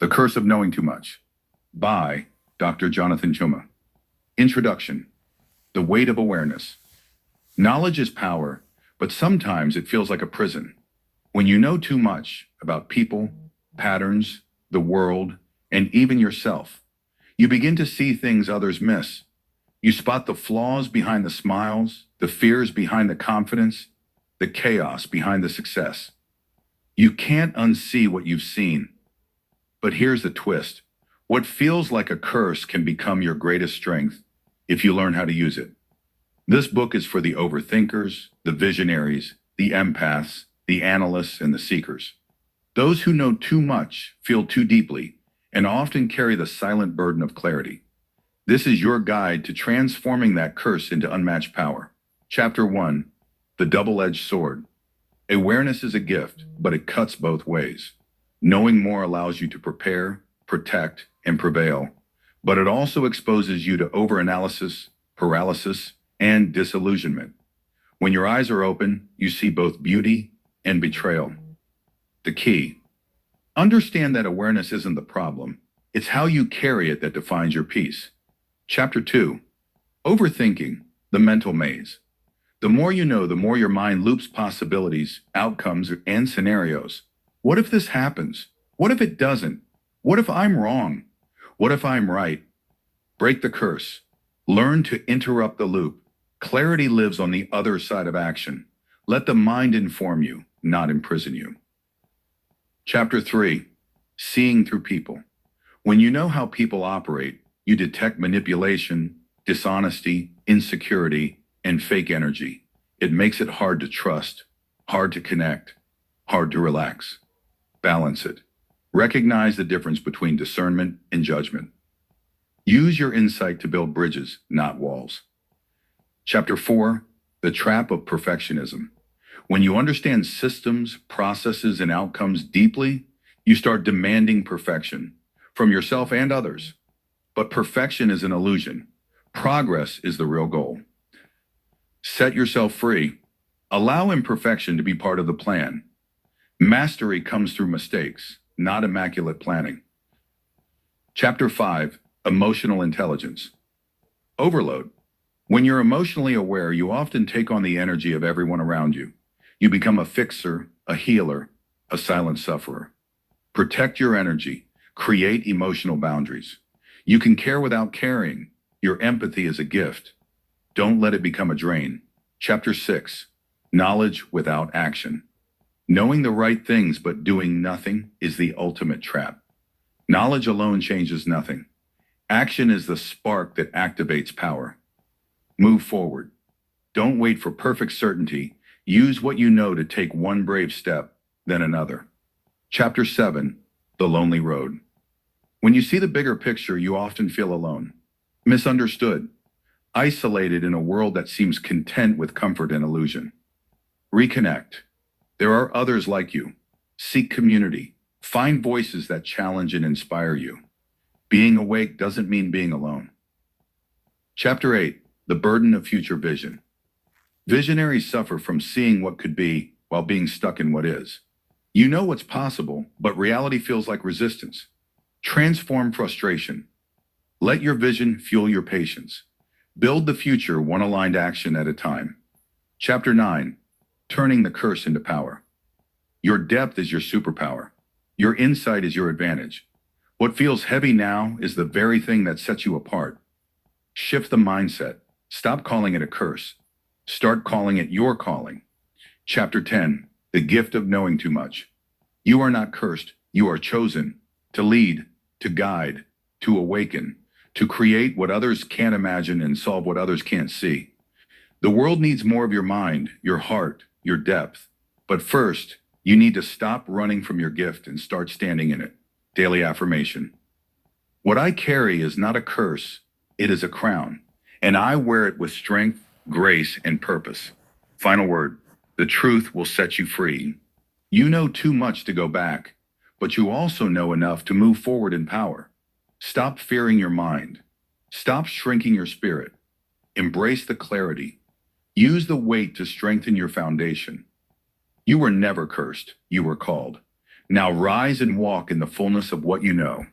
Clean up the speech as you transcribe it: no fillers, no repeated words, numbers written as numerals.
The Curse of Knowing Too Much by Dr. Jonathan Chuma. Introduction. The Weight of Awareness. Knowledge is power, but sometimes it feels like a prison. When you know too much about people, patterns, the world, and even yourself, you begin to see things others miss. You spot the flaws behind the smiles, the fears behind the confidence, the chaos behind the success. You can't unsee what you've seen. But here's the twist. What feels like a curse can become your greatest strength if you learn how to use it. This book is for the overthinkers, the visionaries, the empaths, the analysts, and the seekers. Those who know too much, feel too deeply, and often carry the silent burden of clarity. This is your guide to transforming that curse into unmatched power. Chapter 1. The Double-Edged Sword. Awareness is a gift, but it cuts both ways. Knowing more allows you to prepare, protect, and prevail, but it also exposes you to overanalysis, paralysis, and disillusionment. When your eyes are open, you see both beauty and betrayal. The key: understand that awareness isn't the problem. It's how you carry it that defines your peace. Chapter 2. Overthinking, the mental maze. The more you know, the more your mind loops possibilities, outcomes, and scenarios. What if this happens? What if it doesn't? What if I'm wrong? What if I'm right? Break the curse. Learn to interrupt the loop. Clarity lives on the other side of action. Let the mind inform you, not imprison you. Chapter 3. Seeing through people. When you know how people operate, you detect manipulation, dishonesty, insecurity, and fake energy. It makes it hard to trust, hard to connect, hard to relax. Balance it. Recognize the difference between discernment and judgment. Use your insight to build bridges, not walls. Chapter 4. The Trap of Perfectionism. When you understand systems, processes, and outcomes deeply, you start demanding perfection from yourself and others. But perfection is an illusion. Progress is the real goal. Set yourself free. Allow imperfection to be part of the plan. Mastery comes through mistakes, not immaculate planning. Chapter 5. Emotional Intelligence. Overload. When you're emotionally aware, you often take on the energy of everyone around you. You become a fixer, a healer, a silent sufferer. Protect your energy. Create emotional boundaries. You can care without caring. Your empathy is a gift. Don't let it become a drain. Chapter 6. Knowledge without action. Knowing the right things but doing nothing is the ultimate trap. Knowledge alone changes nothing. Action is the spark that activates power. Move forward. Don't wait for perfect certainty. Use what you know to take one brave step, then another. Chapter 7. The Lonely Road. When you see the bigger picture, you often feel alone, misunderstood, isolated in a world that seems content with comfort and illusion. Reconnect. There are others like you. Seek community. Find voices that challenge and inspire you. Being awake doesn't mean being alone. Chapter 8. The Burden of Future Vision. Visionaries suffer from seeing what could be while being stuck in what is. You know what's possible, but reality feels like resistance. Transform frustration. Let your vision fuel your patience. Build the future one aligned action at a time. Chapter 9. Turning the curse into power. Your depth is your superpower. Your insight is your advantage. What feels heavy now is the very thing that sets you apart. Shift the mindset. Stop calling it a curse. Start calling it your calling. Chapter 10. The Gift of Knowing Too Much. You are not cursed. You are chosen to lead, to guide, to awaken, to create what others can't imagine and solve what others can't see. The world needs more of your mind, your heart, your depth. But first, you need to stop running from your gift and start standing in it. Daily affirmation. What I carry is not a curse, it is a crown, and I wear it with strength, grace, and purpose. Final word. The truth will set you free. You know too much to go back, but you also know enough to move forward in power. Stop fearing your mind. Stop shrinking your spirit. Embrace the clarity. Use the weight to strengthen your foundation. You were never cursed. You were called. Now rise and walk in the fullness of what you know.